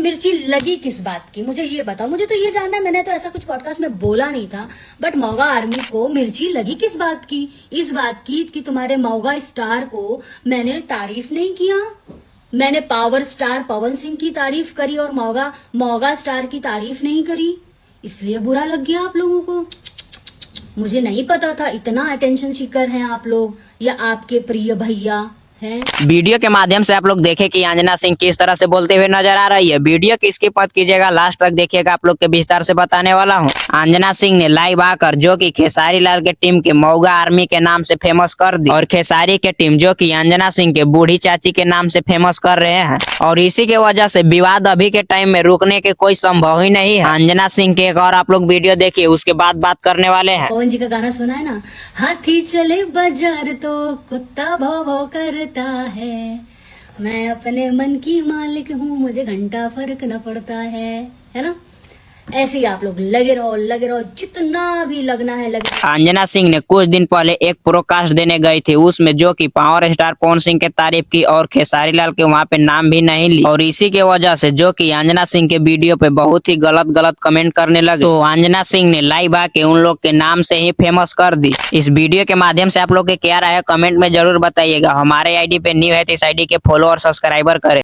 मिर्ची लगी किस बात की, मुझे ये बताओ। मुझे तो ये जानना है, मैंने तो ऐसा कुछ पॉडकास्ट में बोला नहीं था, बट मौगा आर्मी को मिर्ची लगी किस बात की? इस बात की कि तुम्हारे मौगा स्टार को मैंने तारीफ नहीं किया। मैंने पावर स्टार पवन सिंह की तारीफ करी और मौगा स्टार की तारीफ नहीं करी, इसलिए बुरा लग गया आप लोगों को। मुझे नहीं पता था इतना अटेंशन सीकर हैं आप लोग, या आपके प्रिय भैया हैं। वीडियो के माध्यम से आप लोग देखे कि अंजना सिंह किस तरह से बोलते हुए नजर आ रही है। वीडियो की स्किप मत कीजिएगा, लास्ट तक देखिएगा, आप लोग के विस्तार से बताने वाला हूँ। अंजना सिंह ने लाइव आकर जो कि खेसारी लाल के टीम के मौगा आर्मी के नाम से फेमस कर दी, और खेसारी के टीम जो कि अंजना सिंह के बूढ़ी चाची के नाम से फेमस कर रहे हैं, और इसी के वजह से विवाद अभी के टाइम में रुकने के कोई संभव ही नहीं है। अंजना सिंह के एक और आप लोग वीडियो देखिए, उसके बाद बात करने वाले हैं। पवन जी का गाना सुना है ना, हाथी चले बाजार तो कुत्ता भौ भौ करता है, मैं अपने मन की मालिक हूँ, मुझे घंटा फर्क न पड़ता है ना। ऐसे ही आप लोग लगे रहो, जितना भी लगना है लगे। अंजना सिंह ने कुछ दिन पहले एक प्रोडकास्ट देने गई थी, उसमें जो कि पावर स्टार पवन सिंह के तारीफ की और खेसारी लाल के वहां पे नाम भी नहीं ली, और इसी के वजह से जो कि अंजना सिंह के वीडियो पे बहुत ही गलत कमेंट करने लगे, तो अंजना सिंह ने लाइव आके उन लोग के नाम से ही फेमस कर दी। इस वीडियो के माध्यम से आप लोग के क्या राय है कमेंट में जरूर बताइएगा। हमारे आईडी पे न्यू है तो इस आईडी के फॉलो और सब्सक्राइबर करें।